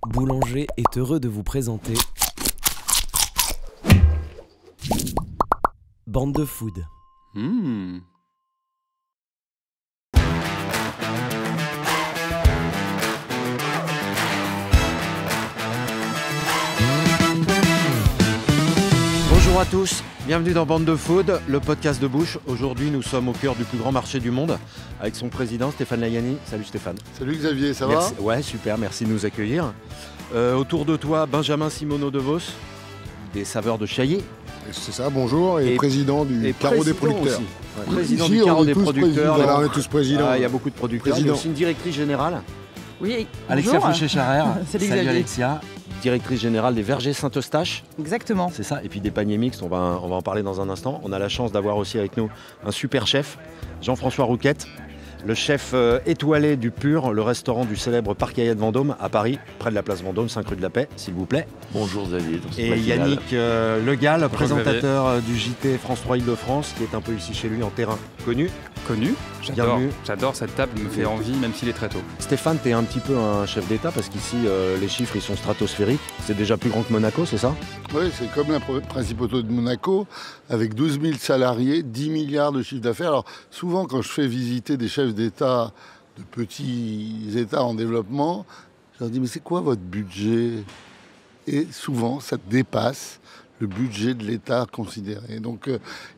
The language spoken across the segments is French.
Boulanger est heureux de vous présenter Bande de Food. Bonjour à tous, bienvenue dans Bande de Food, le podcast de bouche. Aujourd'hui, nous sommes au cœur du plus grand marché du monde avec son président Stéphane Layani. Salut Stéphane. Salut Xavier, ça Merci. va? Ouais, super, merci de nous accueillir. Autour de toi, Benjamin Simoneau de Vos, des saveurs de Chailly. C'est ça, bonjour, et président du Carreau des producteurs. Aussi. Ouais. Président Ici, du Carreau on est des tous producteurs. Voilà, on est tous présidents. Il y a beaucoup de producteurs. Il y a aussi une directrice générale. Oui, Alexia bonjour. Fouché-Charrère. Salut Salut Xavier. Alexia, directrice générale des Vergers Saint-Eustache. Exactement. C'est ça, et puis des paniers mixtes, on va en parler dans un instant. On a la chance d'avoir aussi avec nous un super chef, Jean-François Rouquette, le chef étoilé du Pur, le restaurant du célèbre Parc Hayat Vendôme à Paris, près de la place Vendôme, 5 rue de la Paix, s'il vous plaît. Bonjour Xavier. Et Yannick Legal, présentateur du JT France 3 Île-de-France, qui est un peu ici chez lui en terrain connu. Bienvenue. J'adore cette table, me fait envie même s'il est très tôt. Stéphane, tu es un petit peu un chef d'État parce qu'ici les chiffres ils sont stratosphériques. C'est déjà plus grand que Monaco, c'est ça? Oui, c'est comme la principauté de Monaco, avec 12 000 salariés, 10 milliards de chiffre d'affaires. Alors souvent quand je fais visiter des chefs d'État de petits États en développement, je leur dis mais c'est quoi votre budget? Et souvent ça dépasse le budget de l'État considéré. Donc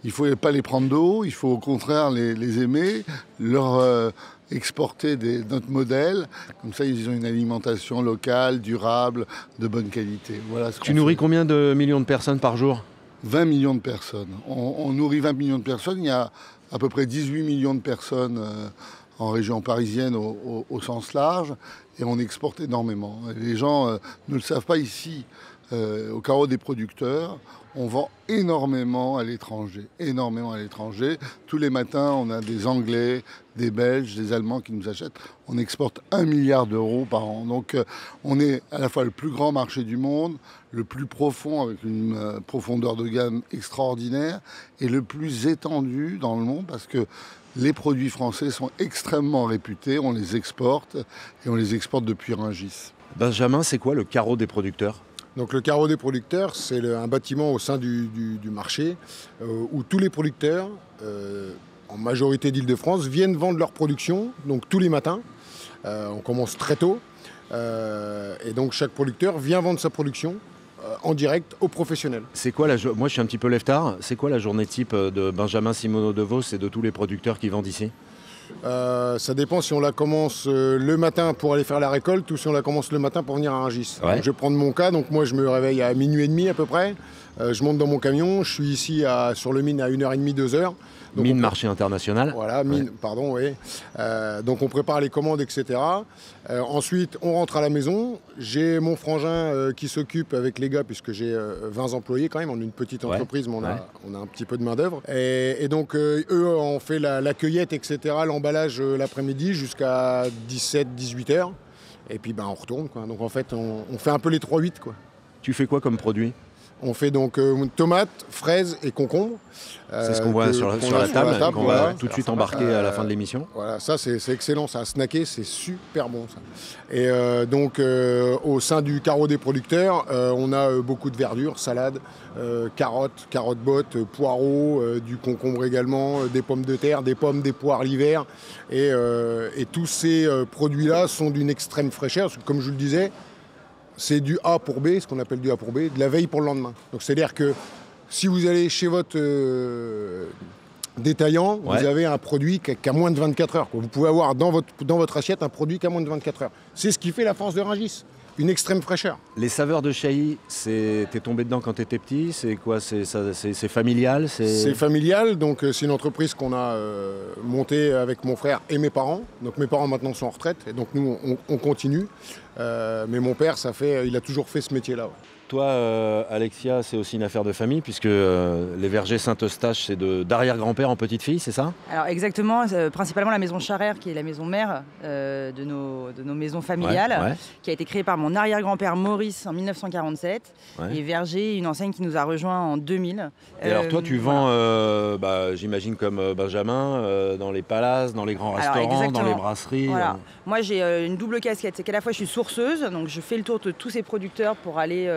il ne faut pas les prendre de haut, il faut au contraire les aimer, leur exporter notre modèle. Comme ça, ils ont une alimentation locale, durable, de bonne qualité. Voilà ce Tu qu'on nourris fait. combien de millions de personnes par jour? 20 millions de personnes. On nourrit 20 millions de personnes. Il y a à peu près 18 millions de personnes en région parisienne au sens large. Et on exporte énormément. Et les gens ne le savent pas ici. Au Carreau des producteurs, on vend énormément à l'étranger. Tous les matins, on a des Anglais, des Belges, des Allemands qui nous achètent. On exporte 1 milliard d'euros par an. Donc on est à la fois le plus grand marché du monde, le plus profond avec une profondeur de gamme extraordinaire et le plus étendu dans le monde parce que les produits français sont extrêmement réputés. On les exporte et on les exporte depuis Rungis. Benjamin, c'est quoi le Carreau des producteurs? Donc le Carreau des producteurs, c'est un bâtiment au sein du marché où tous les producteurs, en majorité d'Île-de-France, viennent vendre leur production, donc tous les matins. On commence très tôt. Et donc chaque producteur vient vendre sa production en direct aux professionnels. C'est quoi Moi, je suis un petit peu lève-tard. C'est quoi la journée type de Benjamin Simoneau de Vos et de tous les producteurs qui vendent ici? Ça dépend si on la commence le matin pour aller faire la récolte ou si on la commence le matin pour venir à Rungis. Ouais. Donc, je vais prendre mon cas, donc moi je me réveille à minuit et demi à peu près. Je monte dans mon camion, je suis ici sur le mine à 1h30, 2h. Donc Mine marché international. Voilà, mine, pardon, oui. Donc on prépare les commandes, etc. Ensuite, on rentre à la maison. J'ai mon frangin qui s'occupe avec les gars, puisque j'ai 20 employés quand même. On est une petite entreprise, mais on a un petit peu de main-d'œuvre. Et donc, eux, on fait la cueillette, etc., l'emballage l'après-midi jusqu'à 17-18 heures. Et puis, on retourne, quoi. Donc, en fait, on fait un peu les 3-8, quoi. Tu fais quoi comme produit? On fait donc tomates, fraises et concombres. C'est ce qu'on voit sur la table, qu'on voilà. va tout de suite embarquer à la fin de l'émission. Voilà, ça c'est excellent, ça à snacker, c'est super bon ça. Et donc au sein du Carreau des producteurs, on a beaucoup de verdure, salade, carottes bottes, poireaux, du concombre également, des pommes de terre, des pommes, des poires l'hiver. Et tous ces produits-là sont d'une extrême fraîcheur, parce que comme je vous le disais, c'est du A pour B, ce qu'on appelle du A pour B, de la veille pour le lendemain. Donc c'est-à-dire que si vous allez chez votre détaillant, vous avez un produit qui a moins de 24 heures. Quoi. Vous pouvez avoir dans votre assiette un produit qui a moins de 24 heures. C'est ce qui fait la force de Rungis, une extrême fraîcheur. Les saveurs de Chailly, t'es tombé dedans quand t'étais petit? C'est quoi? C'est familial? C'est familial, donc c'est une entreprise qu'on a montée avec mon frère et mes parents. Donc mes parents maintenant sont en retraite, et donc nous on continue. Mais mon père, il a toujours fait ce métier-là. Ouais. Toi, Alexia, c'est aussi une affaire de famille, puisque les Vergers Saint-Eustache, c'est d'arrière-grand-père en petite-fille, c'est ça? Alors exactement, principalement la maison Charrère, qui est la maison mère de nos maisons familiales, qui a été créée par mon arrière-grand-père Maurice en 1947. Et Verger, une enseigne qui nous a rejoints en 2000. Et alors toi, tu vends, j'imagine comme Benjamin, dans les palaces, dans les grands restaurants, dans les brasseries. Voilà. Moi, j'ai une double casquette. C'est qu'à la fois, je suis sourceuse, donc je fais le tour de tous ces producteurs pour aller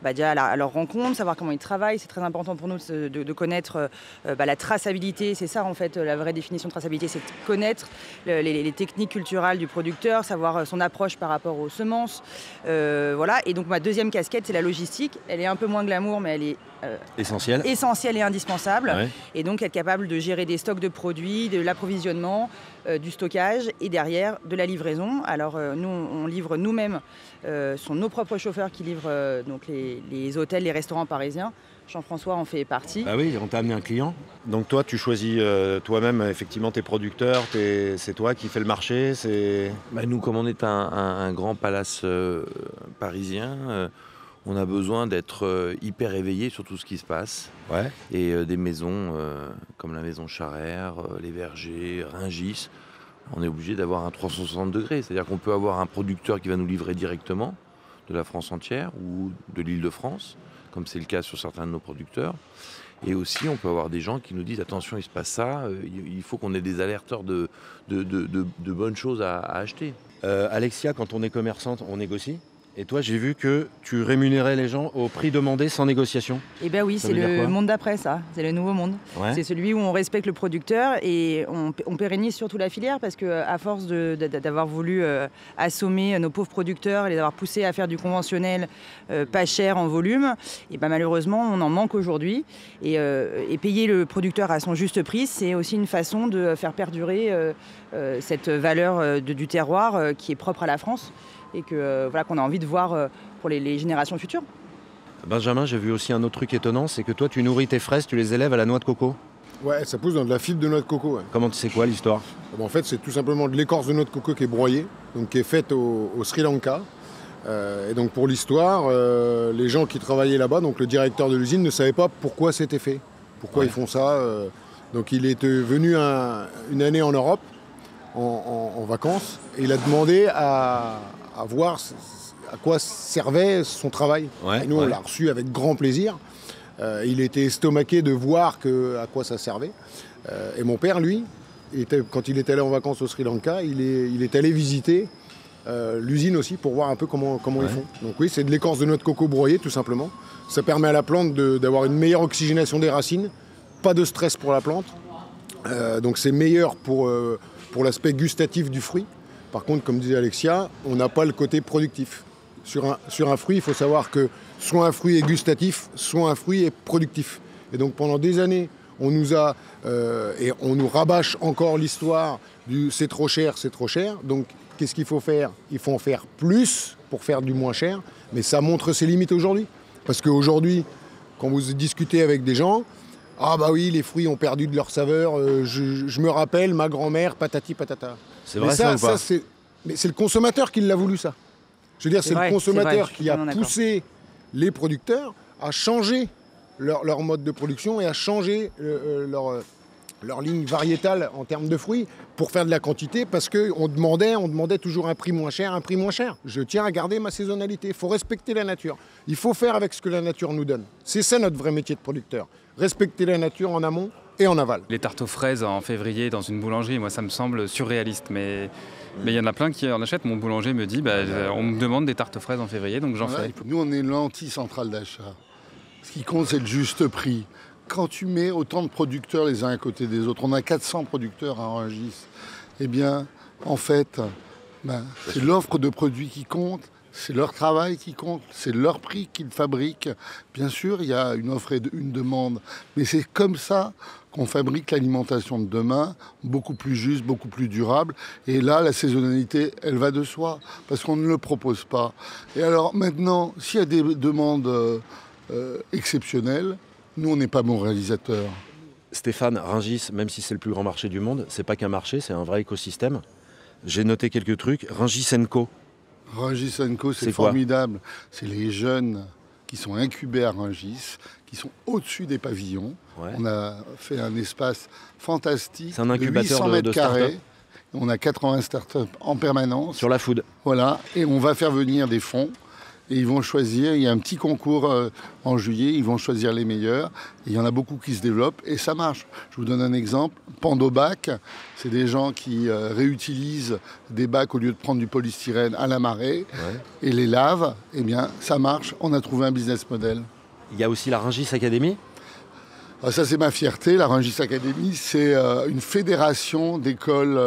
déjà à leur rencontre, savoir comment ils travaillent. C'est très important pour nous de connaître la traçabilité. C'est ça en fait la vraie définition de traçabilité, c'est de connaître les techniques culturelles du producteur, savoir son approche par rapport aux semences. Voilà. Et donc ma deuxième casquette, c'est la logistique. Elle est un peu moins glamour, mais elle est essentielle et indispensable. Ouais. Et donc être capable de gérer des stocks de produits, de l'approvisionnement, du stockage et derrière de la livraison. Alors nous on livre nous-mêmes, ce sont nos propres chauffeurs qui livrent donc les hôtels, les restaurants parisiens. Jean-François en fait partie. Ah oui, on t'a amené un client. Donc toi tu choisis toi-même effectivement tes producteurs, c'est toi qui fais le marché. Nous comme on est un grand palace parisien, on a besoin d'être hyper éveillé sur tout ce qui se passe. Ouais. Et des maisons comme la maison Charrère, les Vergers, Rungis, on est obligé d'avoir un 360 degrés. C'est-à-dire qu'on peut avoir un producteur qui va nous livrer directement de la France entière ou de l'Île-de-France, comme c'est le cas sur certains de nos producteurs. Et aussi, on peut avoir des gens qui nous disent « Attention, il se passe ça, il faut qu'on ait des alerteurs de bonnes choses à acheter. » Alexia, quand on est commerçante, on négocie. Et toi, j'ai vu que tu rémunérais les gens au prix demandé sans négociation. Eh bien oui, c'est le monde d'après ça, c'est le nouveau monde. Ouais. C'est celui où on respecte le producteur et on pérennise surtout la filière parce qu'à force d'avoir voulu assommer nos pauvres producteurs et les avoir poussés à faire du conventionnel pas cher en volume, et malheureusement on en manque aujourd'hui. Et payer le producteur à son juste prix, c'est aussi une façon de faire perdurer cette valeur du terroir qui est propre à la France. Et qu'on a envie de voir pour les générations futures. Benjamin, j'ai vu aussi un autre truc étonnant, c'est que toi tu nourris tes fraises, tu les élèves à la noix de coco. Ouais, ça pousse dans de la fibre de noix de coco. Ouais. Comment tu sais quoi l'histoire? En fait, c'est tout simplement de l'écorce de noix de coco qui est broyée, donc qui est faite au Sri Lanka. Et donc pour l'histoire, les gens qui travaillaient là-bas, donc le directeur de l'usine ne savait pas pourquoi c'était fait, pourquoi ils font ça. Donc il est venu une année en Europe, en vacances, et il a demandé à voir à quoi servait son travail. Ouais, et nous, on l'a reçu avec grand plaisir. Il était estomaqué de voir à quoi ça servait. Et mon père, lui, quand il est allé en vacances au Sri Lanka, il est allé visiter l'usine aussi pour voir un peu comment ils font. Donc oui, c'est de l'écorce de noix de coco broyée, tout simplement. Ça permet à la plante d'avoir une meilleure oxygénation des racines, pas de stress pour la plante. Donc c'est meilleur pour l'aspect gustatif du fruit. Par contre, comme disait Alexia, on n'a pas le côté productif. Sur un fruit, il faut savoir que soit un fruit est gustatif, soit un fruit est productif. Et donc pendant des années, on nous rabâche encore l'histoire du c'est trop cher, c'est trop cher. Donc qu'est-ce qu'il faut faire? Il faut en faire plus pour faire du moins cher. Mais ça montre ses limites aujourd'hui. Parce qu'aujourd'hui, quand vous discutez avec des gens, ah bah oui, les fruits ont perdu de leur saveur, je me rappelle ma grand-mère, patati patata. C'est vrai ça ou pas? Mais c'est le consommateur qui l'a voulu ça. Je veux dire, c'est le consommateur qui a poussé les producteurs à changer leur mode de production et à changer leur ligne variétale en termes de fruits pour faire de la quantité parce qu'on demandait toujours un prix moins cher. Je tiens à garder ma saisonnalité. Il faut respecter la nature. Il faut faire avec ce que la nature nous donne. C'est ça notre vrai métier de producteur. Respecter la nature en amont et en aval. Les tartes aux fraises en février dans une boulangerie, moi ça me semble surréaliste, mais il y en a plein qui en achètent. Mon boulanger me dit, on me demande des tartes aux fraises en février, donc j'en fais. Nous on est l'anti-centrale d'achat. Ce qui compte c'est le juste prix. Quand tu mets autant de producteurs les uns à côté des autres, on a 400 producteurs à Rungis, eh bien en fait, c'est l'offre de produits qui compte. C'est leur travail qui compte, c'est leur prix qu'ils fabriquent. Bien sûr, il y a une offre et une demande, mais c'est comme ça qu'on fabrique l'alimentation de demain, beaucoup plus juste, beaucoup plus durable. Et là, la saisonnalité, elle va de soi, parce qu'on ne le propose pas. Et alors maintenant, s'il y a des demandes exceptionnelles, nous, on n'est pas bons réalisateurs. Stéphane, Rungis, même si c'est le plus grand marché du monde, c'est pas qu'un marché, c'est un vrai écosystème. J'ai noté quelques trucs. Rungis & Co. Rungis & Co, c'est formidable. C'est les jeunes qui sont incubés à Rungis, qui sont au-dessus des pavillons. Ouais. On a fait un espace fantastique. C'est un incubateur de 800 mètres carrés. On a 80 startups en permanence. Sur la food. Voilà, et on va faire venir des fonds et ils vont choisir, il y a un petit concours en juillet, ils vont choisir les meilleurs. Et il y en a beaucoup qui se développent et ça marche. Je vous donne un exemple. Pandobac, c'est des gens qui réutilisent des bacs au lieu de prendre du polystyrène à la marée et les lavent. Eh bien, ça marche. On a trouvé un business model. Il y a aussi la Rungis Academy. Ça, c'est ma fierté. La Rungis Academy, c'est une fédération d'écoles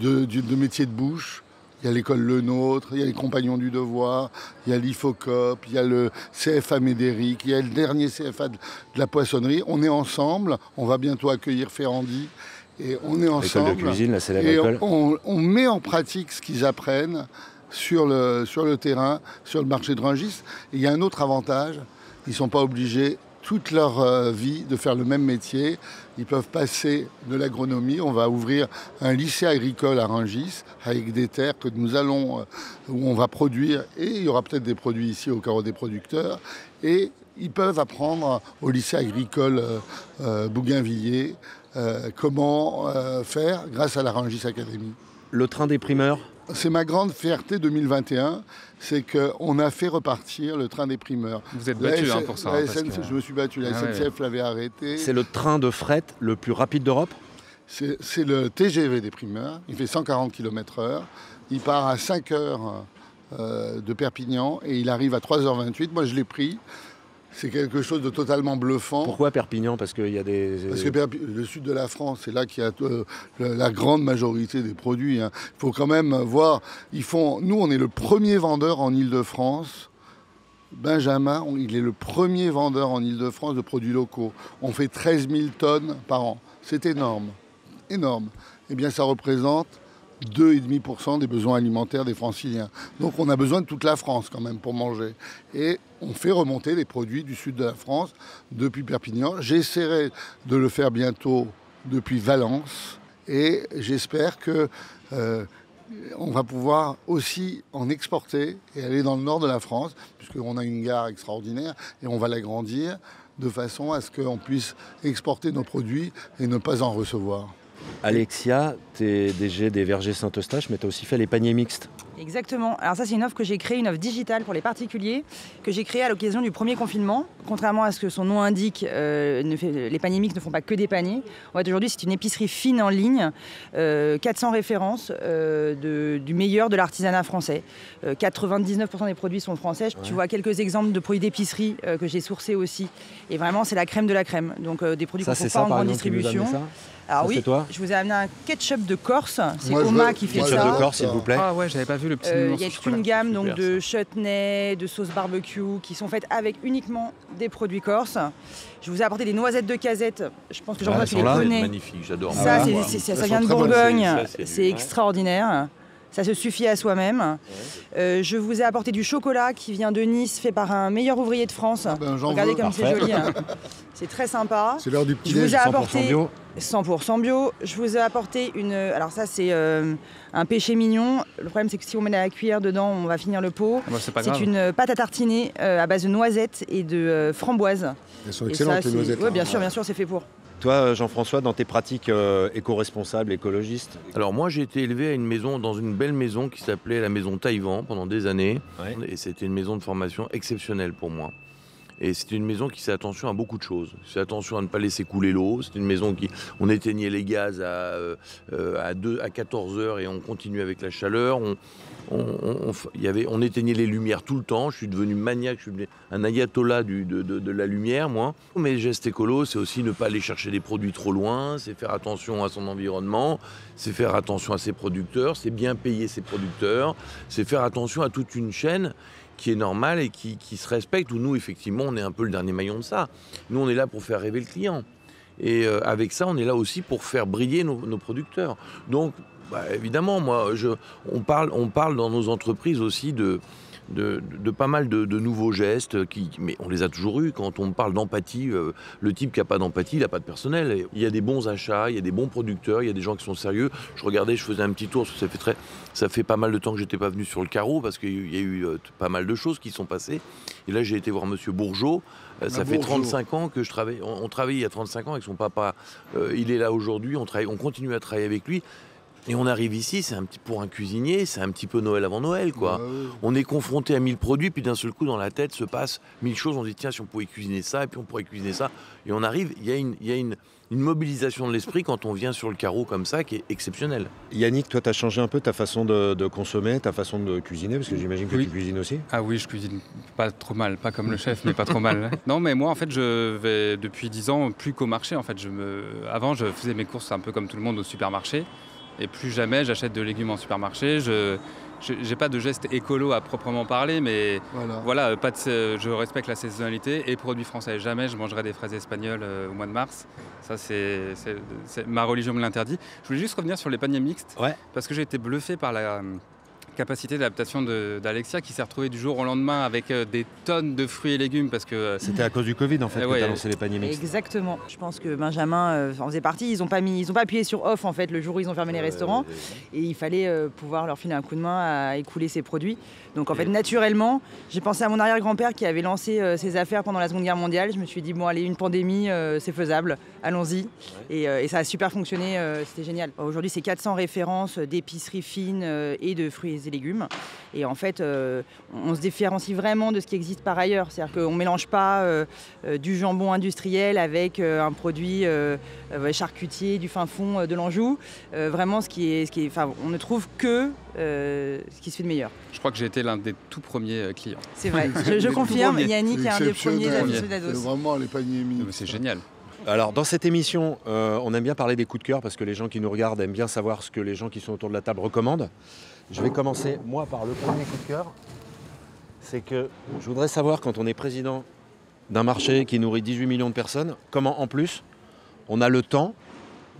de métiers de bouche. Il y a l'école Le Nôtre, il y a les Compagnons du Devoir, il y a l'IFOCOP, il y a le CFA Médéric, il y a le dernier CFA de la poissonnerie. On est ensemble. On va bientôt accueillir Ferrandi. Et on est ensemble. L'école de cuisine, la célèbre école. On met en pratique ce qu'ils apprennent sur le terrain, sur le marché de Rungis. Et il y a un autre avantage. Ils ne sont pas obligés toute leur vie de faire le même métier. Ils peuvent passer de l'agronomie. On va ouvrir un lycée agricole à Rungis avec des terres que nous allons, où on va produire. Et il y aura peut-être des produits ici au carreau des producteurs. Et ils peuvent apprendre au lycée agricole Bougainvilliers comment faire grâce à la Rungis Academy. Le train des primeurs. C'est ma grande fierté 2021, c'est qu'on a fait repartir le train des primeurs. Vous êtes battu pour ça. Je me suis battu, la SNCF l'avait arrêté. C'est le train de fret le plus rapide d'Europe. C'est le TGV des primeurs, il fait 140 km/h, il part à 5 heures de Perpignan et il arrive à 3h28. Moi je l'ai pris. C'est quelque chose de totalement bluffant. Pourquoi Perpignan? Parce qu'il y a des... Parce que le sud de la France, c'est là qu'il y a la grande majorité des produits. Il faut quand même voir... Nous, on est le premier vendeur en Île-de-France. Benjamin, il est le premier vendeur en Île-de-France de produits locaux. On fait 13 000 tonnes par an. C'est énorme. Énorme. Eh bien, ça représente 2,5% des besoins alimentaires des Franciliens. Donc on a besoin de toute la France quand même pour manger. Et on fait remonter les produits du sud de la France depuis Perpignan. J'essaierai de le faire bientôt depuis Valence. Et j'espère que on va pouvoir aussi en exporter et aller dans le nord de la France, puisqu'on a une gare extraordinaire et on va l'agrandir de façon à ce qu'on puisse exporter nos produits et ne pas en recevoir. Alexia, tu es DG des Vergers Saint-Eustache, mais tu as aussi fait les paniers mixtes. Exactement. Alors ça, c'est une offre que j'ai créée, une offre digitale pour les particuliers, que j'ai créée à l'occasion du premier confinement. Contrairement à ce que son nom indique, les paniers mixtes ne font pas que des paniers. En fait, aujourd'hui, c'est une épicerie fine en ligne, 400 références du meilleur de l'artisanat français. 99% des produits sont français. Tu vois quelques exemples de produits d'épicerie que j'ai sourcés aussi. Et vraiment, c'est la crème de la crème. Donc des produits qu'on ne trouve pas en grande distribution. Alors oui, je vous ai amené un ketchup de Corse. C'est Oma qui fait ça. Ketchup de Corse, s'il vous plaît. Ah ouais, j'avais pas vu le petit. Il y a toute une gamme donc, de chutney, de sauce barbecue qui sont faites avec uniquement des produits corses. Je vous ai apporté des noisettes de Casette. Je pense que Jean-François, tu les connais. C'est magnifique, j'adore. Ça, ça vient de Bourgogne. C'est extraordinaire. Ça se suffit à soi-même. Je vous ai apporté du chocolat qui vient de Nice, fait par un meilleur ouvrier de France. Regardez comme c'est joli. Hein. C'est très sympa. C'est l'heure du petit déj. 100% bio. 100% bio. Je vous ai apporté une... Alors ça, c'est un péché mignon. Le problème, c'est que si on met la cuillère dedans, on va finir le pot. C'est une pâte à tartiner à base de noisettes et de framboises. Elles sont excellentes, les noisettes. Oui, bien sûr, c'est fait pour. Toi, Jean-François, dans tes pratiques éco-responsables, écologistes? Alors moi, j'ai été élevé à une maison, dans une belle maison qui s'appelait la maison Taïwan pendant des années. Ouais. Et c'était une maison de formation exceptionnelle pour moi. Et c'était une maison qui fait attention à beaucoup de choses. C'est attention à ne pas laisser couler l'eau. C'est une maison qui... On éteignait les gaz à 14 heures et on continuait avec la chaleur. On éteignait les lumières tout le temps. Je suis devenu maniaque, je suis devenu un ayatollah de la lumière, moi. Mes gestes écolos, c'est aussi ne pas aller chercher des produits trop loin, c'est faire attention à son environnement, c'est faire attention à ses producteurs, c'est bien payer ses producteurs, c'est faire attention à toute une chaîne qui est normale et qui se respecte, où nous, effectivement, on est un peu le dernier maillon de ça. Nous, on est là pour faire rêver le client. Et avec ça, on est là aussi pour faire briller nos producteurs. Donc, évidemment, on parle dans nos entreprises aussi de pas mal de nouveaux gestes, mais on les a toujours eus. Quand on parle d'empathie, le type qui n'a pas d'empathie, il n'a pas de personnel. Et il y a des bons achats, il y a des bons producteurs, il y a des gens qui sont sérieux. Je faisais un petit tour, parce que ça fait pas mal de temps que je n'étais pas venu sur le carreau, parce qu'il y a eu pas mal de choses qui sont passées. Et là, j'ai été voir Monsieur Bourgeot. Ça fait 35 ans que je travaille. On travaillait il y a 35 ans avec son papa. Il est là aujourd'hui, on continue à travailler avec lui. Et on arrive ici, pour un cuisinier, c'est un petit peu Noël avant Noël, quoi. Oui. On est confronté à 1000 produits, puis d'un seul coup, dans la tête, se passe 1000 choses. On dit, tiens, si on pouvait cuisiner ça, et puis on pourrait cuisiner ça. Et on arrive, il y a une mobilisation de l'esprit quand on vient sur le carreau comme ça, qui est exceptionnelle. Yannick, toi, tu as changé un peu ta façon de consommer, ta façon de cuisiner, parce que j'imagine que tu cuisines aussi. Ah oui, je cuisine pas trop mal, pas comme le chef, mais pas trop mal. Non, mais moi, en fait, je vais depuis 10 ans plus qu'au marché. En fait, avant, je faisais mes courses un peu comme tout le monde au supermarché. Et plus jamais, j'achète de légumes en supermarché. Je n'ai pas de geste écolo à proprement parler, mais voilà, je respecte la saisonnalité et produits français. Jamais je mangerai des fraises espagnoles au mois de mars. Ça, ma religion me l'interdit. Je voulais juste revenir sur les paniers mixtes, parce que j'ai été bluffé par la capacité d'adaptation d'Alexia, qui s'est retrouvée du jour au lendemain avec des tonnes de fruits et légumes, parce que c'était à cause du Covid en fait que tu as lancé les paniers mixtes. Exactement. Je pense que Benjamin en faisait partie. Ils ont pas appuyé sur off en fait le jour où ils ont fermé les restaurants, et il fallait pouvoir leur filer un coup de main à écouler ces produits. Donc en fait naturellement, j'ai pensé à mon arrière-grand-père qui avait lancé ses affaires pendant la Seconde Guerre mondiale. Je me suis dit bon allez, une pandémie c'est faisable, allons-y. Et ça a super fonctionné, c'était génial. Aujourd'hui c'est 400 références d'épicerie fine et de fruits et légumes. Et en fait, on se différencie vraiment de ce qui existe par ailleurs. C'est-à-dire qu'on ne mélange pas du jambon industriel avec un produit charcutier du fin fond de l'Anjou. Vraiment, on ne trouve que ce qui se fait de meilleur. Je crois que j'ai été l'un des tout premiers clients. C'est vrai, je confirme. Yannick est un des premiers aficionados. C'est vraiment les paniers mixtes. C'est génial. Alors dans cette émission, on aime bien parler des coups de cœur parce que les gens qui nous regardent aiment bien savoir ce que les gens qui sont autour de la table recommandent. Je vais commencer moi par le premier coup de cœur. C'est que je voudrais savoir, quand on est président d'un marché qui nourrit 18 millions de personnes, comment en plus on a le temps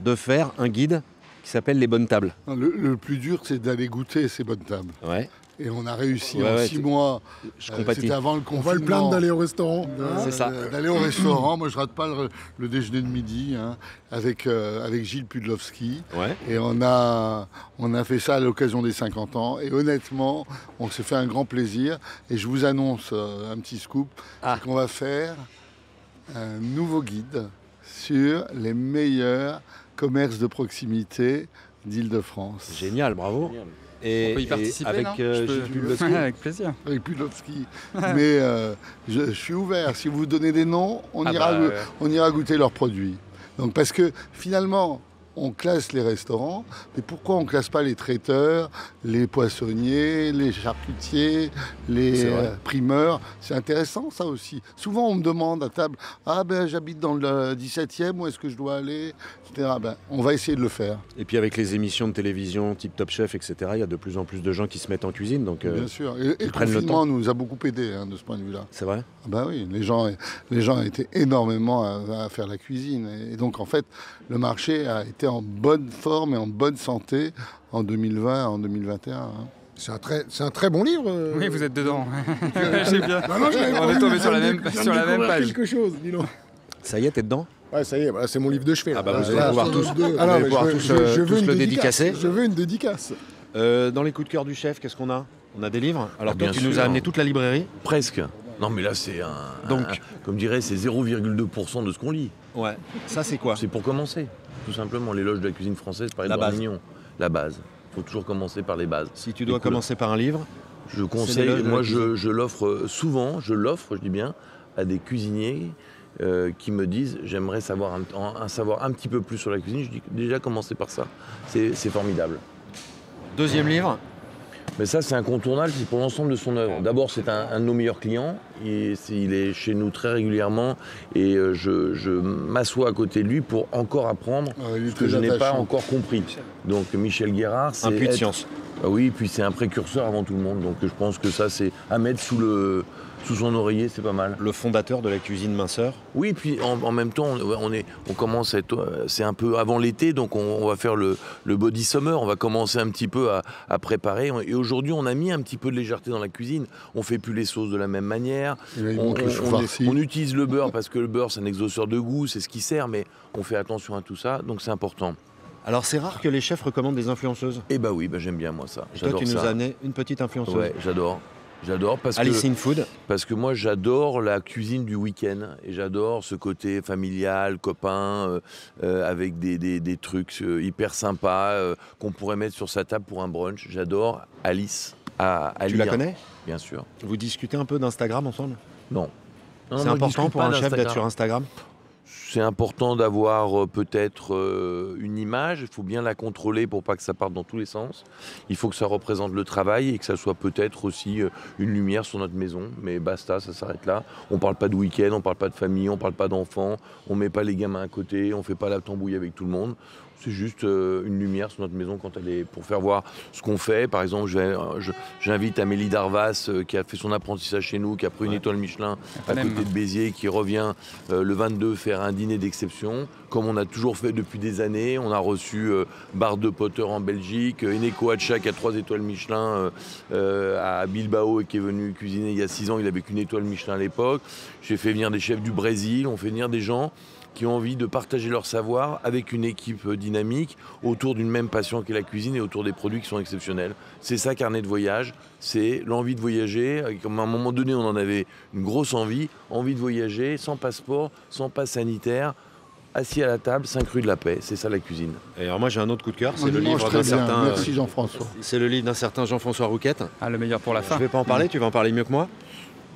de faire un guide qui s'appelle Les Bonnes Tables. Le plus dur, c'est d'aller goûter ces bonnes tables. Ouais. Et on a réussi en 6 mois. C'était avant le confinement. On va le plaindre d'aller au restaurant. C'est ça. D'aller au restaurant. Moi, je rate pas le déjeuner de midi avec Gilles Pudlowski. Ouais. Et on a fait ça à l'occasion des 50 ans. Et honnêtement, on s'est fait un grand plaisir. Et je vous annonce un petit scoop. C'est qu'on va faire un nouveau guide sur les meilleurs commerces de proximité d'Île-de-France. Génial, bravo. Génial. On peut y participer, avec Gilles Pudlowski. Avec plaisir. Avec Pudlowski. Mais je suis ouvert. Si vous vous donnez des noms, on ira goûter leurs produits. Donc, parce que finalement, on classe les restaurants, mais pourquoi on ne classe pas les traiteurs, les poissonniers, les charcutiers, les primeurs? C'est intéressant ça aussi. Souvent on me demande à table, j'habite dans le 17e, où est-ce que je dois aller, etc. On va essayer de le faire. Et puis avec les émissions de télévision type Top Chef, etc., il y a de plus en plus de gens qui se mettent en cuisine. Donc, bien sûr. Et le confinement nous a beaucoup aidé de ce point de vue-là. C'est vrai? Oui, les gens étaient énormément à faire la cuisine. Et donc en fait, le marché a été en bonne forme et en bonne santé en 2020, en 2021. C'est un très bon livre. Oui, vous êtes dedans. J'ai bien. On est tombé sur la même page. Quelque chose, dis donc. Ça y est, t'es dedans? Ouais, ça y est, c'est mon livre de chevet. Vous allez pouvoir tous le dédicacer. Je veux une dédicace. Dans les coups de cœur du chef, qu'est-ce qu'on a? On a des livres. Alors toi, tu nous as amené toute la librairie. Presque. Non mais là c'est comme dirait, c'est 0,2% de ce qu'on lit. Ouais. Ça c'est quoi? C'est pour commencer, tout simplement. L'éloge de la cuisine française par Édouard Mignon. La base. Il faut toujours commencer par les bases. Si tu dois commencer par un livre, je conseille, moi je l'offre souvent, je dis bien, à des cuisiniers qui me disent j'aimerais savoir un petit peu plus sur la cuisine. Je dis déjà commencer par ça, c'est formidable. Deuxième livre? Mais ça, c'est incontournable pour l'ensemble de son œuvre. D'abord, c'est un de nos meilleurs clients. Il est chez nous très régulièrement et je m'assois à côté de lui pour encore apprendre ce que je n'ai pas encore compris. Donc, Michel Guérard, c'est... Un puits de science. Oui, puis c'est un précurseur avant tout le monde. Donc, je pense que ça, c'est à mettre sous son oreiller, c'est pas mal. Le fondateur de la cuisine minceur. Oui, puis en même temps, on commence à être... C'est un peu avant l'été, donc on va faire le body summer. On va commencer un petit peu à préparer. Et aujourd'hui, on a mis un petit peu de légèreté dans la cuisine. On fait plus les sauces de la même manière. On utilise le beurre parce que le beurre, c'est un exhausteur de goût, c'est ce qui sert, mais on fait attention à tout ça, donc c'est important. Alors c'est rare que les chefs recommandent des influenceuses. Oui, j'aime bien moi ça. Et toi, tu nous as amené une petite influenceuse. Ouais, j'adore. J'adore Alice in Food. Parce que moi, j'adore la cuisine du week-end. Et j'adore ce côté familial, copain, avec des trucs hyper sympas qu'on pourrait mettre sur sa table pour un brunch. J'adore Alice à Tu lire. la connais? Bien sûr. Vous discutez un peu d'Instagram ensemble? Non. C'est important pour un chef d'être sur Instagram? C'est important d'avoir peut-être une image, il faut bien la contrôler pour pas que ça parte dans tous les sens. Il faut que ça représente le travail et que ça soit peut-être aussi une lumière sur notre maison. Mais basta, ça s'arrête là. On parle pas de week-end, on parle pas de famille, on parle pas d'enfants, on met pas les gamins à côté, on fait pas la tambouille avec tout le monde. C'est juste une lumière sur notre maison quand elle est pour faire voir ce qu'on fait. Par exemple, j'invite Amélie Darvas qui a fait son apprentissage chez nous, qui a pris une étoile Michelin à côté de Béziers, qui revient le 22 faire un dîner d'exception, comme on a toujours fait depuis des années. On a reçu Bar de Potter en Belgique, Eneko Hacha qui a 3 étoiles Michelin à Bilbao et qui est venu cuisiner il y a 6 ans. Il n'avait qu'une étoile Michelin à l'époque. J'ai fait venir des chefs du Brésil, on fait venir des gens qui ont envie de partager leur savoir avec une équipe dynamique autour d'une même passion qu'est la cuisine et autour des produits qui sont exceptionnels. C'est ça, Carnet de voyage, c'est l'envie de voyager. Comme à un moment donné, on en avait une grosse envie de voyager, sans passeport, sans passe sanitaire, assis à la table, 5 rue de la Paix. C'est ça la cuisine. Et alors moi j'ai un autre coup de cœur, c'est le livre d'un certain... Merci Jean-François. C'est le livre d'un certain Jean-François Rouquette. Ah, le meilleur pour la fin. Je vais pas en parler, tu vas en parler mieux que moi.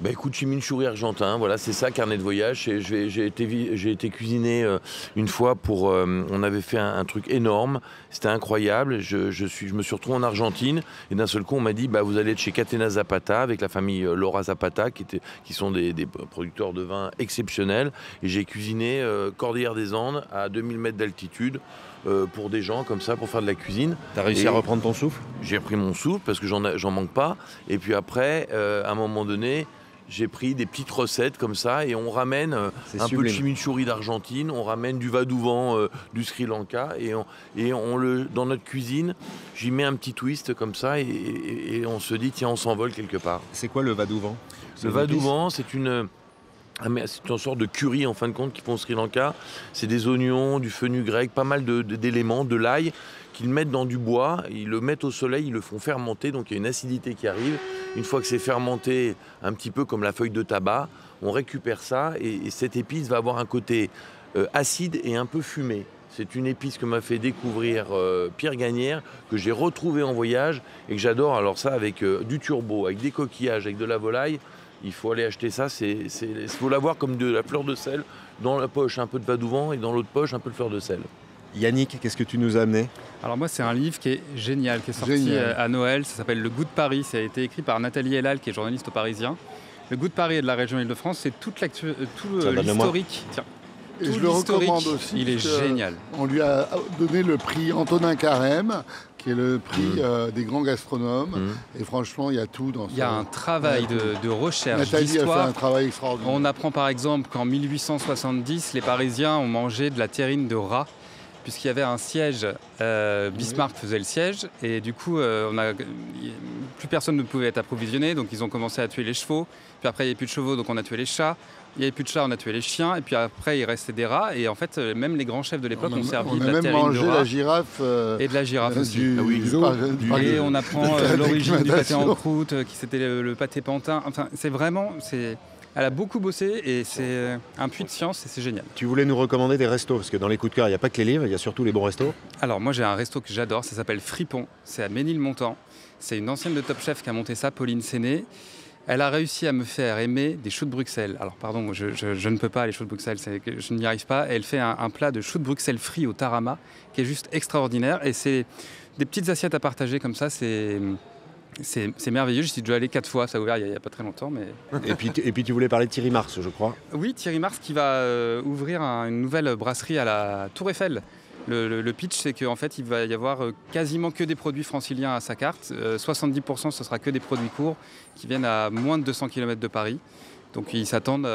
Bah écoute, chimichurri argentin, voilà, c'est ça, Carnet de voyage. J'ai été cuisiné une fois pour... on avait fait un truc énorme, c'était incroyable. Je me suis retrouvé en Argentine et d'un seul coup, on m'a dit, bah, vous allez être chez Catena Zapata avec la famille Laura Zapata, qui sont des producteurs de vin exceptionnels. Et j'ai cuisiné Cordillère des Andes à 2000 mètres d'altitude. Pour des gens comme ça, pour faire de la cuisine. T'as réussi à reprendre ton souffle? J'ai repris mon souffle parce que j'en manque pas. Et puis après, à un moment donné, j'ai pris des petites recettes comme ça et on ramène peu de chimichurri d'Argentine, on ramène du vadouvan du Sri Lanka et dans notre cuisine, j'y mets un petit twist comme ça et on se dit tiens, on s'envole quelque part. C'est quoi le vadouvan? Le vadouvan, c'est une sorte de curry en fin de compte qu'ils font au Sri Lanka. C'est des oignons, du fenugrec, pas mal d'éléments, de l'ail qu'ils mettent dans du bois, ils le mettent au soleil, ils le font fermenter, donc il y a une acidité qui arrive. Une fois que c'est fermenté, un petit peu comme la feuille de tabac, on récupère ça et cette épice va avoir un côté acide et un peu fumé. C'est une épice que m'a fait découvrir Pierre Gagnère, que j'ai retrouvé en voyage et que j'adore. Alors ça avec du turbo, avec des coquillages, avec de la volaille. Il faut aller acheter ça, il faut l'avoir comme de la fleur de sel. Dans la poche, un peu de vadouvan et dans l'autre poche, un peu de fleur de sel. Yannick, qu'est-ce que tu nous as amené? Alors moi, c'est un livre qui est génial, qui est sorti à Noël. Ça s'appelle Le Goût de Paris. Ça a été écrit par Nathalie Elal, qui est journaliste au Parisien. Le Goût de Paris et de la région Île-de-France, c'est tout l'historique. Tiens. Et je le recommande aussi. Il est génial. On lui a donné le prix Antonin Carême, qui est le prix des grands gastronomes. Et franchement, il y a tout dans ça. Il y a un travail de recherche, Nathalie d'histoire. a fait un travail extraordinaire. On apprend par exemple qu'en 1870, les Parisiens ont mangé de la terrine de rat, puisqu'il y avait un siège. Bismarck faisait le siège, et du coup, plus personne ne pouvait être approvisionné, donc ils ont commencé à tuer les chevaux. Puis après, il n'y avait plus de chevaux, donc on a tué les chats. Il n'y avait plus de chats, on a tué les chiens. Et puis après, il restait des rats. Et en fait, même les grands chefs de l'époque ont servi de la terrine de rat. On a même mangé la girafe. Et de la girafe aussi. Et on apprend l'origine du pâté en croûte, qui c'était le pâté pantin. Enfin, c'est vraiment... Elle a beaucoup bossé et c'est un puits de science et c'est génial. Tu voulais nous recommander des restos, parce que dans les coups de cœur, il n'y a pas que les livres, il y a surtout les bons restos. Alors moi j'ai un resto que j'adore, ça s'appelle Fripon, c'est à Ménilmontant. C'est une ancienne de Top Chef qui a monté ça, Pauline Séné. Elle a réussi à me faire aimer des choux de Bruxelles. Alors pardon, je ne peux pas les choux de Bruxelles, je n'y arrive pas. Elle fait un plat de choux de Bruxelles frits au tarama qui est juste extraordinaire. Et c'est des petites assiettes à partager comme ça, c'est merveilleux. J'y suis déjà allé 4 fois, ça a ouvert il n'y a pas très longtemps. Mais... et puis tu voulais parler de Thierry Marx, je crois. Oui, Thierry Marx qui va ouvrir une nouvelle brasserie à la Tour Eiffel. Le pitch, c'est qu'en fait, il va y avoir quasiment que des produits franciliens à sa carte. 70%, ce sera que des produits courts qui viennent à moins de 200 km de Paris. Donc ils s'attendent,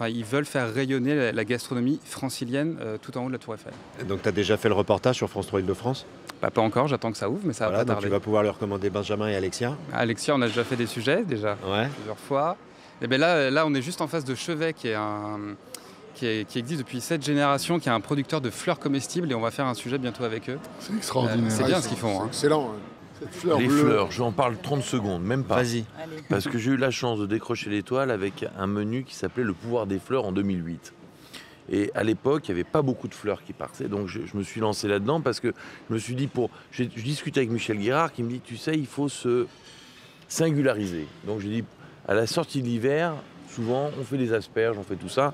ils veulent faire rayonner la gastronomie francilienne tout en haut de la Tour Eiffel. Donc tu as déjà fait le reportage sur France 3 Île-de-France? Pas encore, j'attends que ça ouvre, mais ça va pas tarder. Tu vas pouvoir leur recommander Benjamin et Alexia. Alexia, on a déjà fait des sujets, plusieurs fois. Et bien là, on est juste en face de Chevet, qui existe depuis 7 générations, qui est un producteur de fleurs comestibles, et on va faire un sujet bientôt avec eux. C'est extraordinaire. C'est bien ce qu'ils font. C'est excellent. Cette fleur Les bleue. fleurs, j'en parle 30 secondes, même pas. Vas-y. Allez. Parce que j'ai eu la chance de décrocher l'étoile avec un menu qui s'appelait Le pouvoir des fleurs en 2008. Et à l'époque, il n'y avait pas beaucoup de fleurs qui partaient, donc je me suis lancé là-dedans parce que je me suis dit, je discutais avec Michel Guérard qui me dit, tu sais, il faut se singulariser. Donc j'ai dit, à la sortie de l'hiver, souvent, on fait des asperges, on fait tout ça.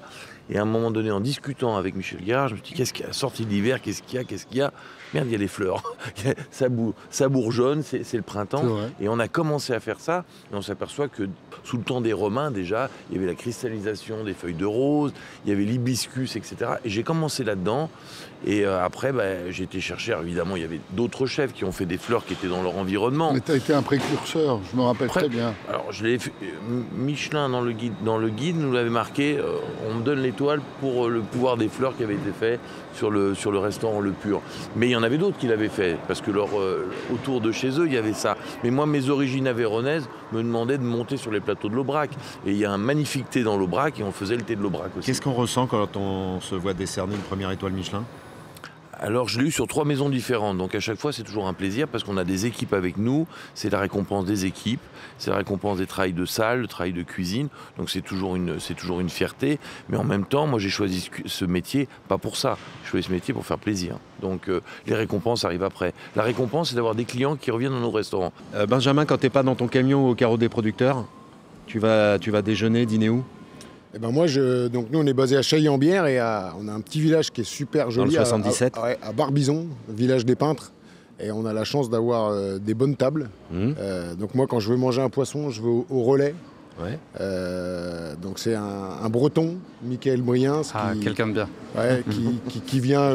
Et à un moment donné, en discutant avec Michel Guérard, je me suis dit, qu'est-ce qu'il y a à la sortie de l'hiver, qu'est-ce qu'il y a Merde, il y a les fleurs. Ça bourgeonne, c'est le printemps. Et on a commencé à faire ça. Et on s'aperçoit que sous le temps des Romains, déjà, il y avait la cristallisation des feuilles de rose, il y avait l'hibiscus, etc. Et j'ai commencé là-dedans. Et après, j'ai été chercher. Alors, évidemment, il y avait d'autres chefs qui ont fait des fleurs qui étaient dans leur environnement. Mais tu as été un précurseur, je me rappelle très bien. Alors, je l'ai fait. Michelin, dans le guide, nous l'avait marqué. On me donne l'étoile pour le pouvoir des fleurs qui avait été fait sur le restaurant Le Pur. Mais il y en avait d'autres qui l'avaient fait, parce que autour de chez eux, il y avait ça. Mais moi, mes origines aveyronaises me demandaient de monter sur les plateaux de l'Aubrac. Et il y a un magnifique thé dans l'Aubrac, et on faisait le thé de l'Aubrac aussi. Qu'est-ce qu'on ressent quand on se voit décerner une première étoile Michelin ? Alors, je l'ai eu sur 3 maisons différentes. Donc, à chaque fois, c'est toujours un plaisir parce qu'on a des équipes avec nous. C'est la récompense des équipes. C'est la récompense des travails de salle, le travail de cuisine. Donc, c'est toujours une fierté. Mais en même temps, moi, j'ai choisi ce métier pas pour ça. J'ai choisi ce métier pour faire plaisir. Donc, les récompenses arrivent après. La récompense, c'est d'avoir des clients qui reviennent dans nos restaurants. Benjamin, quand tu n'es pas dans ton camion au carreau des producteurs, tu vas déjeuner, dîner où ? Eh ben moi, donc nous, on est basé à Chailly-en-Bière et on a un petit village qui est super joli. Dans le 77. À Barbizon, village des peintres. Et on a la chance d'avoir des bonnes tables. Donc moi, quand je veux manger un poisson, je vais au Relais. Ouais. Donc c'est un Breton, Michael Briens. Quelqu'un de bien. Ouais, qui vient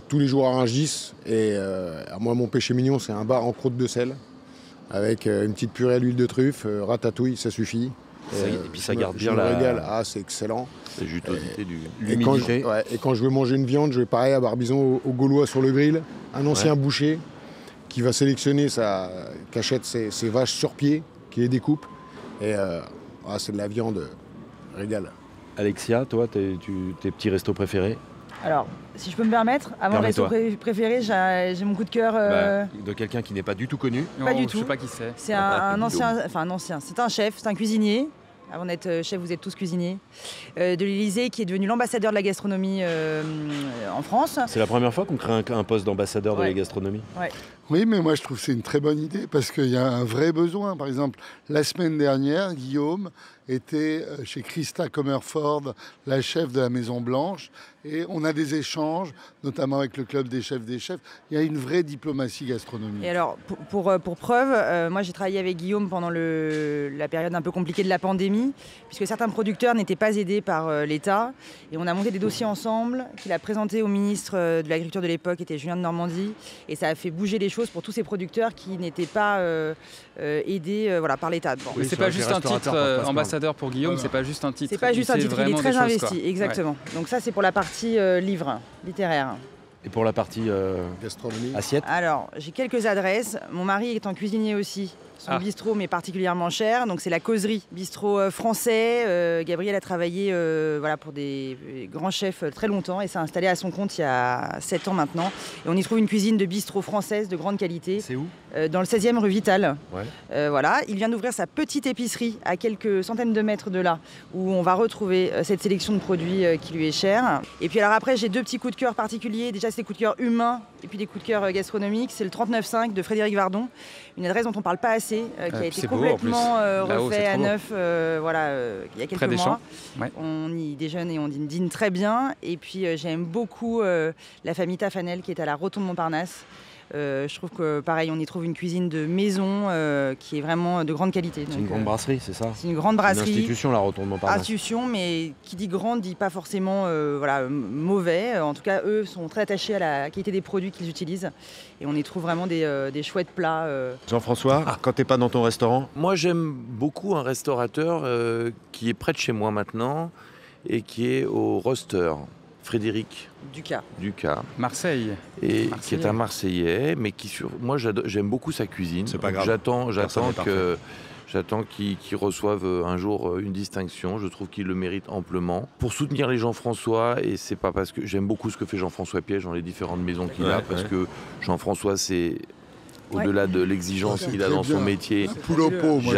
tous les jours à Rungis. Et moi, mon péché mignon, c'est un bar en croûte de sel. Avec une petite purée à l'huile de truffe, ratatouille, ça suffit. Et puis ça garde bien la régale. Ah, c'est excellent. La jutosité du... Et quand je veux manger une viande, je vais pareil à Barbizon au Gaulois sur le grill. Un ancien boucher qui va sélectionner qui achète ses vaches sur pied, qui les découpe. Et c'est de la viande régal. Alexia, toi, tes petits restos préférés ? Alors, si je peux me permettre, avant le resto préféré, j'ai mon coup de cœur. De quelqu'un qui n'est pas du tout connu. Pas du tout. Je sais pas qui c'est. C'est un ancien, c'est un chef, c'est un cuisinier. Avant d'être chef, vous êtes tous cuisiniers. De l'Élysée, qui est devenu l'ambassadeur de la gastronomie en France. C'est la première fois qu'on crée un poste d'ambassadeur de la gastronomie. Ouais. Oui, mais moi je trouve que c'est une très bonne idée parce qu'il y a un vrai besoin. Par exemple, la semaine dernière, Guillaume était chez Christa Comerford, la chef de la Maison Blanche, et on a des échanges, notamment avec le club des chefs. Il y a une vraie diplomatie gastronomique. Et alors, pour preuve, moi j'ai travaillé avec Guillaume pendant la période un peu compliquée de la pandémie, puisque certains producteurs n'étaient pas aidés par l'État, et on a monté des dossiers ensemble, qu'il a présenté au ministre de l'Agriculture de l'époque, qui était Julien de Normandie, et ça a fait bouger les choses pour tous ces producteurs qui n'étaient pas aidés par l'État. Bon. Mais c'est pas juste un titre ambassadeur pour Guillaume, c'est pas juste un titre. C'est pas juste un titre, il est très investi, exactement. Ouais. Donc ça c'est pour la partie livre, littéraire. Et pour la partie gastronomie, assiette ? Alors, j'ai quelques adresses. Mon mari étant cuisinier aussi. Son bistrot m'est particulièrement cher, donc c'est la Causerie, bistrot français. Gabriel a travaillé pour des grands chefs très longtemps et s'est installé à son compte il y a 7 ans maintenant. Et on y trouve une cuisine de bistrot française de grande qualité. C'est où ? Dans le 16e rue Vital. Ouais. Il vient d'ouvrir sa petite épicerie à quelques centaines de mètres de là, où on va retrouver cette sélection de produits qui lui est chère. Et puis alors après, j'ai 2 petits coups de cœur particuliers. Déjà, c'est des coups de cœur humains et puis des coups de cœur gastronomiques. C'est le 39,5 de Frédéric Vardon, une adresse dont on ne parle pas assez, qui a été complètement refait à neuf il y a quelques mois. Ouais. On y déjeune et on dîne très bien. Et puis j'aime beaucoup la famille Tafanel qui est à la Rotonde Montparnasse. Je trouve que pareil, on y trouve une cuisine de maison qui est vraiment de grande qualité. C'est une grande brasserie, c'est ça ? C'est une grande brasserie. Une institution, la Rotonde Montparnasse. Institution, mais qui dit grande dit pas forcément mauvais. En tout cas, eux sont très attachés à la qualité des produits qu'ils utilisent. Et on y trouve vraiment des chouettes plats. Jean-François, quand t'es pas dans ton restaurant ? Moi, j'aime beaucoup un restaurateur qui est près de chez moi maintenant et qui est au Roster. Frédéric Ducas. Marseille. Et qui est un Marseillais, mais moi j'aime beaucoup sa cuisine. C'est pas grave. J'attends qu'il reçoive un jour une distinction. Je trouve qu'il le mérite amplement. Pour soutenir les Jean-François, et c'est pas parce que j'aime beaucoup ce que fait Jean-François Piège dans les différentes maisons qu'il a, parce que Jean-François c'est au-delà de l'exigence qu'il a dans son métier. La poule au pot, moi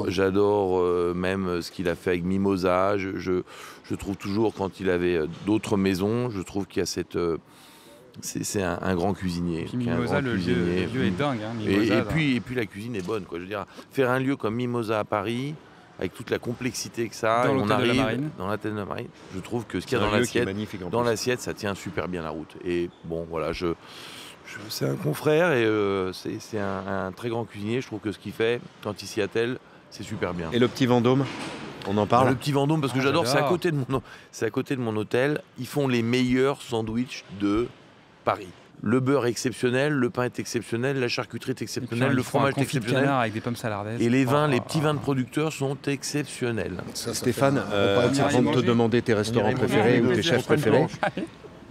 J'adore même ce qu'il a fait avec Mimosa. Je trouve toujours, quand il avait d'autres maisons, je trouve qu'il y a cette... c'est un grand cuisinier. Puis Mimosa, le lieu est dingue. Hein, et puis la cuisine est bonne, quoi. Je veux dire, faire un lieu comme Mimosa à Paris, avec toute la complexité que ça a, on arrive dans l'hôtel de la Marine. Je trouve que ce qu'il y a dans l'assiette, ça tient super bien la route. Et bon, voilà, c'est un confrère et c'est un très grand cuisinier. Je trouve que ce qu'il fait, quand il s'y attelle, c'est super bien. Et le Petit Vendôme, on en parle? Le Petit Vendôme, parce que j'adore, c'est à côté de mon hôtel. Ils font les meilleurs sandwichs de Paris. Le beurre est exceptionnel, le pain est exceptionnel, la charcuterie est exceptionnelle, le fromage est exceptionnel. Avec des pommes salardaises. Et les vins, les petits vins de producteurs sont exceptionnels. Stéphane, avant de te demander tes restaurants préférés ou tes chefs préférés,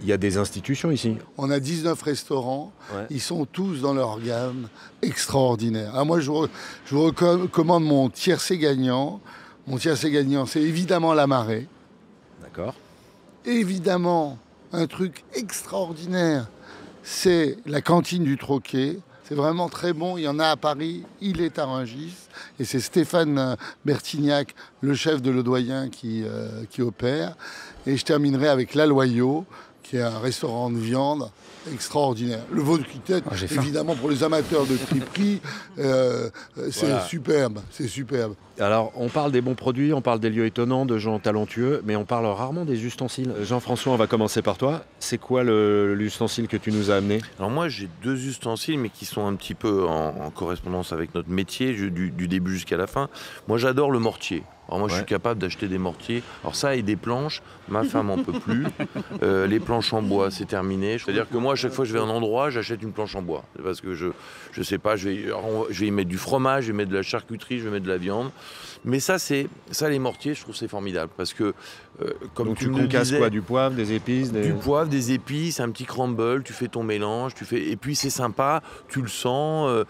il y a des institutions ici. On a 19 restaurants, ils sont tous dans leur gamme extraordinaire. Ah, moi, je vous recommande mon tiercé gagnant. Mon tiercé gagnant, c'est évidemment la Marée. D'accord. Évidemment, un truc extraordinaire, c'est la cantine du Troquet. C'est vraiment très bon. Il y en a à Paris, il est à Rungis. Et c'est Stéphane Bertignac, le chef de Le Doyen, qui opère. Et je terminerai avec La Loyau, qui est un restaurant de viande extraordinaire. Le veau de Quitette, évidemment, pour les amateurs de triperie, c'est superbe. C'est superbe. Alors, on parle des bons produits, on parle des lieux étonnants, de gens talentueux, mais on parle rarement des ustensiles. Jean-François, on va commencer par toi. C'est quoi l'ustensile que tu nous as amené? Alors moi, j'ai 2 ustensiles, mais qui sont un petit peu en correspondance avec notre métier, du début jusqu'à la fin. Moi, j'adore le mortier. Alors moi, je suis capable d'acheter des mortiers. Alors ça et des planches, ma femme en peut plus. Les planches en bois, c'est terminé. C'est-à-dire que moi, à chaque fois que je vais à un endroit, j'achète une planche en bois. Parce que je sais pas, je vais y mettre du fromage, je vais mettre de la charcuterie, je vais mettre de la viande. Mais ça, les mortiers, je trouve c'est formidable. Parce que, comme donc tu concasses quoi? Du poivre, des épices Du poivre, des épices, un petit crumble, tu fais ton mélange, et puis c'est sympa, tu le sens.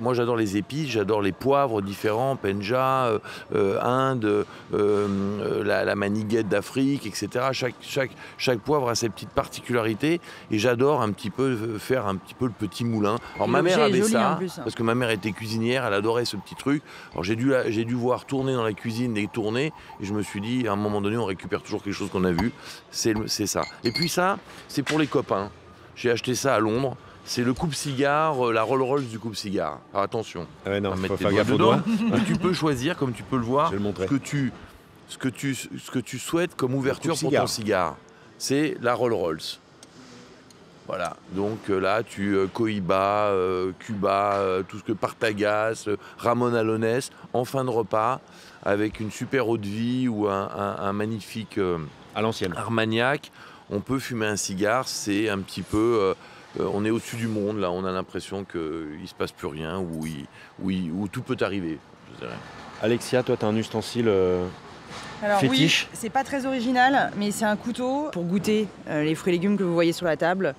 Moi, j'adore les épices, j'adore les poivres différents, Penja, Inde, la maniguette d'Afrique, etc. Chaque poivre a ses petites particularités et j'adore faire un petit peu le petit moulin. Alors ma mère avait ça, parce que ma mère était cuisinière, elle adorait ce petit truc. Alors j'ai dû voir tourner dans la cuisine et tourner et je me suis dit, à un moment donné, on récupère toujours quelque chose qu'on a vu. C'est ça. Et puis ça, c'est pour les copains. J'ai acheté ça à Londres. C'est le coupe-cigare, la Rolls-Royce du coupe-cigare. Alors attention, faut faire gaffe aux doigts. Tu peux choisir, comme tu peux le voir, ce que tu souhaites comme ouverture pour ton cigare. C'est la Rolls-Royce. Voilà, donc là, Cohiba, Cuba, tout ce que Partagas, Ramon Alonès, en fin de repas, avec une super eau de vie ou un magnifique à l'ancienne Armagnac, on peut fumer un cigare, c'est un petit peu... on est au-dessus du monde, là, on a l'impression qu'il ne se passe plus rien, où tout peut arriver, je dirais. Alexia, toi, tu as un ustensile Alors fétiche? Oui, c'est pas très original, mais c'est un couteau pour goûter les fruits et légumes que vous voyez sur la table,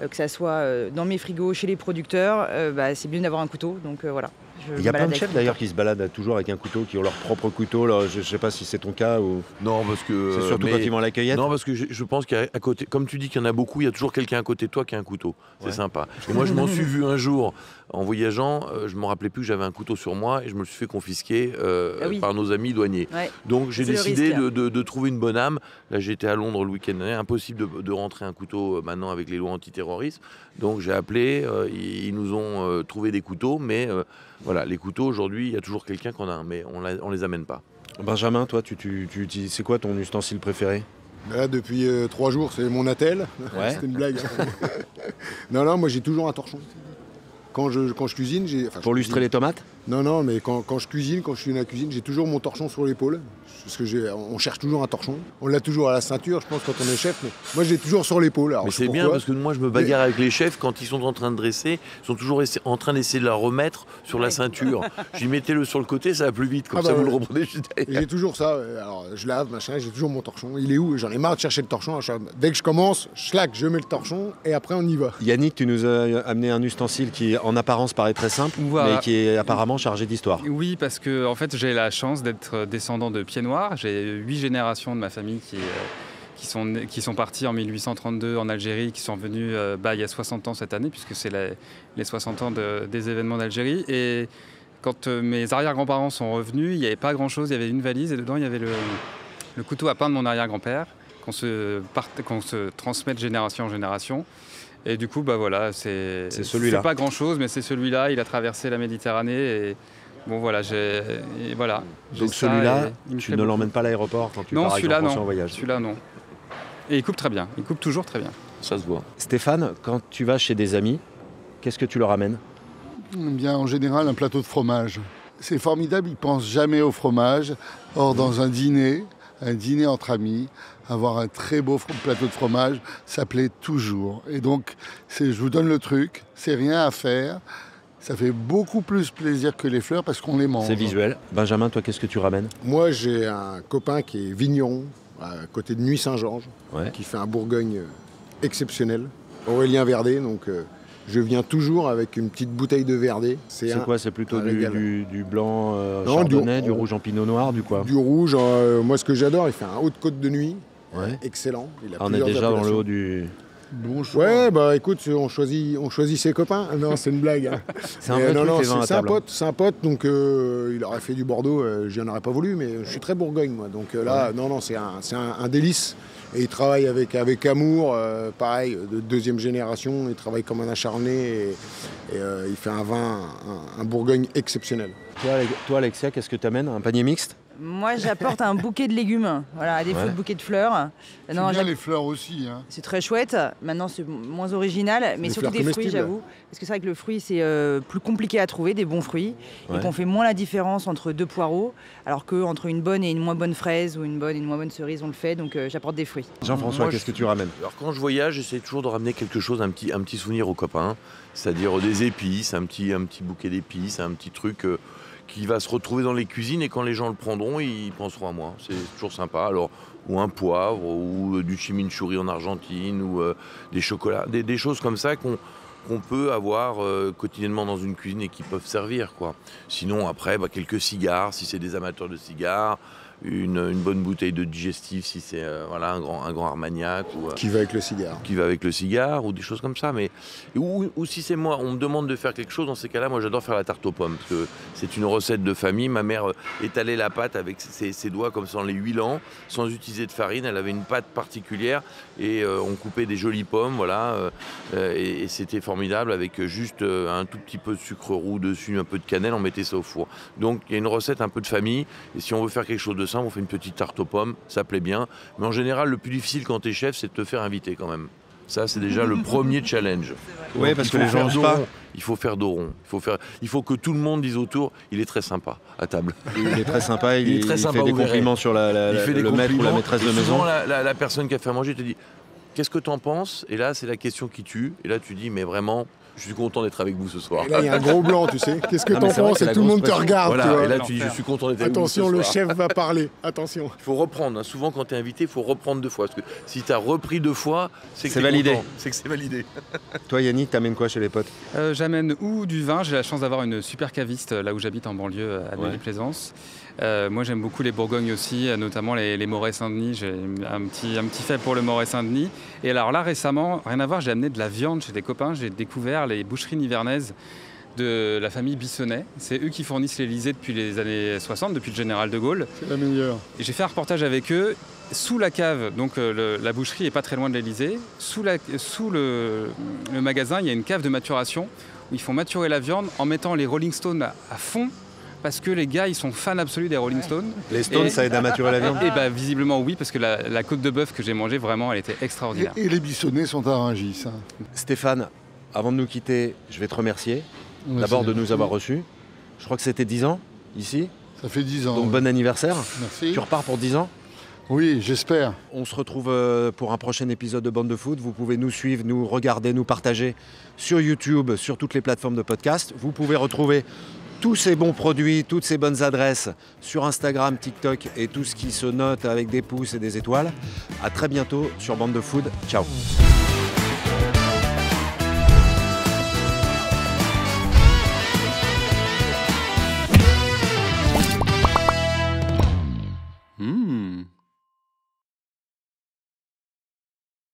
que ça soit dans mes frigos, chez les producteurs, c'est bien d'avoir un couteau, donc voilà. Il y a plein de chefs d'ailleurs qui se baladent toujours avec un couteau, qui ont leur propre couteau. Là, je ne sais pas si c'est ton cas ou... Non, parce que... C'est surtout quand ils vont à la cueillette. Non, parce que je pense qu'à côté, comme tu dis qu'il y en a beaucoup, il y a toujours quelqu'un à côté de toi qui a un couteau. C'est sympa. Et moi, je m'en suis vu un jour en voyageant, je ne me rappelais plus que j'avais un couteau sur moi et je me le suis fait confisquer par nos amis douaniers. Ouais. Donc j'ai décidé de trouver une bonne âme. Là, j'étais à Londres le week-end dernier, impossible de rentrer un couteau maintenant avec les lois antiterroristes. Donc j'ai appelé, ils nous ont trouvé des couteaux, mais... voilà, les couteaux, aujourd'hui, il y a toujours quelqu'un qu'on a, mais on les amène pas. Benjamin, toi, c'est quoi ton ustensile préféré? Là, depuis 3 jours, c'est mon attel. Ouais. C'était une blague. Non, moi, j'ai toujours un torchon. Quand je cuisine, pour lustrer les tomates? Non, mais quand je cuisine, quand je suis dans la cuisine, j'ai toujours mon torchon sur l'épaule. Parce que on cherche toujours un torchon. On l'a toujours à la ceinture, je pense, quand on est chef. Mais moi, je l'ai toujours sur l'épaule. Mais c'est bien, parce que moi, je me bagarre avec les chefs quand ils sont en train de dresser. Ils sont toujours en train d'essayer de la remettre sur la ceinture. Je dis, mettez-le sur le côté, ça va plus vite. Comme ça, vous le reprenez juste derrière. J'ai toujours ça. Alors, je lave, machin, j'ai toujours mon torchon. Il est où? J'en ai marre de chercher le torchon. Dès que je commence, je mets le torchon et après, on y va. Yannick, tu nous as amené un ustensile qui, en apparence, paraît très simple, mais qui est apparemment chargé d'histoire. Oui, parce que en fait, j'ai la chance d'être descendant de Pieds-Noirs. J'ai 8 générations de ma famille qui sont partis en 1832 en Algérie, qui sont venus il y a 60 ans cette année, puisque c'est les 60 ans des événements d'Algérie. Et quand mes arrière-grands-parents sont revenus, il n'y avait pas grand-chose, il y avait une valise et dedans il y avait le couteau à pain de mon arrière-grand-père qu'on se transmet de génération en génération. Et du coup, voilà, c'est celui-là. C'est pas grand-chose, mais c'est celui-là. Il a traversé la Méditerranée et bon, voilà, voilà. Donc celui-là, tu ne l'emmènes pas à l'aéroport quand tu pars avec Jean-François en voyage? Celui-là, non. Et il coupe très bien. Il coupe toujours très bien. Ça se voit. Stéphane, quand tu vas chez des amis, qu'est-ce que tu leur amènes? Bien, en général, un plateau de fromage. C'est formidable, ils ne pensent jamais au fromage. Or, dans un dîner entre amis, avoir un très beau plateau de fromage, ça plaît toujours. Et donc, je vous donne le truc, c'est rien à faire. Ça fait beaucoup plus plaisir que les fleurs parce qu'on les mange. C'est visuel. Benjamin, toi, qu'est-ce que tu ramènes? Moi, j'ai un copain qui est vigneron, à côté de Nuit-Saint-Georges, qui fait un Bourgogne exceptionnel. Aurélien Verdet, donc je viens toujours avec une petite bouteille de Verdet. C'est quoi? C'est plutôt du blanc chardonnay, du rouge en pinot noir, du quoi? Du rouge, moi ce que j'adore, il fait un Haute-Côte de Nuit, excellent. On est déjà dans le haut du... Bon choix. Ouais, écoute, on choisit ses copains. Non, c'est une blague. Hein. C'est un vrai truc, c'est un pote, donc il aurait fait du Bordeaux, j'en aurais pas voulu, mais je suis très Bourgogne, moi. Donc là, non, c'est un délice. Et il travaille avec amour, pareil, de deuxième génération. Il travaille comme un acharné et il fait un vin, un Bourgogne exceptionnel. Toi, Alexia, qu'est-ce que tu amènes? Un panier mixte? Moi, j'apporte un bouquet de légumes, voilà, à défaut de bouquet de fleurs. J'aime bien les fleurs aussi. Hein. C'est très chouette. Maintenant, c'est moins original, mais surtout des fruits, j'avoue. Parce que c'est vrai que le fruit, c'est plus compliqué à trouver, des bons fruits. Et qu'on fait moins la différence entre deux poireaux, alors qu'entre une bonne et une moins bonne fraise ou une bonne et une moins bonne cerise, on le fait. Donc, j'apporte des fruits. Jean-François, qu'est-ce que tu ramènes? Alors, quand je voyage, j'essaie toujours de ramener quelque chose, un petit souvenir aux copains. C'est-à-dire des épices, un petit bouquet d'épices, un petit truc... qui va se retrouver dans les cuisines et quand les gens le prendront, ils penseront à moi. C'est toujours sympa. Alors, ou un poivre, ou du chimichurri en Argentine, ou des chocolats, des choses comme ça qu'on peut avoir quotidiennement dans une cuisine et qui peuvent servir, quoi. Sinon, après, quelques cigares, si c'est des amateurs de cigares, une bonne bouteille de digestif, si c'est un grand Armagnac. Qui va avec le cigare. Qui va avec le cigare, ou des choses comme ça. Ou si c'est moi, on me demande de faire quelque chose, dans ces cas-là, moi j'adore faire la tarte aux pommes, parce que c'est une recette de famille. Ma mère étalait la pâte avec ses doigts, comme ça, en les huilant, sans utiliser de farine. Elle avait une pâte particulière, et on coupait des jolies pommes, et c'était formidable, avec juste un tout petit peu de sucre roux dessus, un peu de cannelle, on mettait ça au four. Donc il y a une recette un peu de famille, et si on veut faire quelque chose de on fait une petite tarte aux pommes, ça plaît bien. Mais en général, le plus difficile quand t'es chef, c'est de te faire inviter quand même. Ça, c'est déjà le premier challenge. Oui, parce que les gens n'osent pas. Il faut faire dos rond. Il faut que tout le monde dise autour, il est très sympa à table. Il est très sympa, il très sympa, fait des compliments sur le maître ou la maîtresse de maison. Souvent, la personne qui a fait à manger te dit, qu'est-ce que t'en penses? Et là, c'est la question qui tue. Et là, tu dis, mais vraiment... Je suis content d'être avec vous ce soir. Et là, il y a un gros blanc, tu sais. Qu'est-ce que t'en penses? Et tout le monde te regarde. Voilà, tu vois. Et là, tu dis, je suis content d'être avec vous ce soir. Attention, le chef va parler. Attention. Il faut reprendre. Hein. Souvent, quand tu es invité, il faut reprendre 2 fois. Parce que si tu as repris 2 fois, c'est que c'est validé. C'est que c'est validé. Toi, Yannick, t'amènes quoi chez les potes? J'amène du vin. J'ai la chance d'avoir une super caviste là où j'habite en banlieue à Neuilly-Plaisance. Moi, j'aime beaucoup les Bourgognes aussi, notamment les Morets Saint-Denis. J'ai un petit fait pour le Morets Saint-Denis. Et alors là, récemment, rien à voir, j'ai amené de la viande chez des copains. J'ai découvert les boucheries nivernaises de la famille Bissonnet. C'est eux qui fournissent l'Élysée depuis les années 60, depuis le général de Gaulle. C'est la meilleure. Et j'ai fait un reportage avec eux. Sous la cave, donc la boucherie n'est pas très loin de l'Élysée. Sous le magasin, il y a une cave de maturation où ils font maturer la viande en mettant les Rolling Stones à fond. Parce que les gars, ils sont fans absolus des Rolling Stones. Les Stones, ça aide à maturer la viande? Et visiblement oui, parce que la côte de bœuf que j'ai mangée, vraiment, elle était extraordinaire. Et les Bissonnets sont à Rungis. Hein. Stéphane, avant de nous quitter, je vais te remercier. D'abord de nous avoir reçus. Je crois que c'était 10 ans, ici. Ça fait 10 ans. Donc bon anniversaire. Merci. Tu repars pour 10 ans? Oui, j'espère. On se retrouve pour un prochain épisode de Bande de Foot. Vous pouvez nous suivre, nous regarder, nous partager sur YouTube, sur toutes les plateformes de podcast. Vous pouvez retrouver tous ces bons produits, toutes ces bonnes adresses sur Instagram, TikTok et tout ce qui se note avec des pouces et des étoiles. À très bientôt sur Bande de Food. Ciao.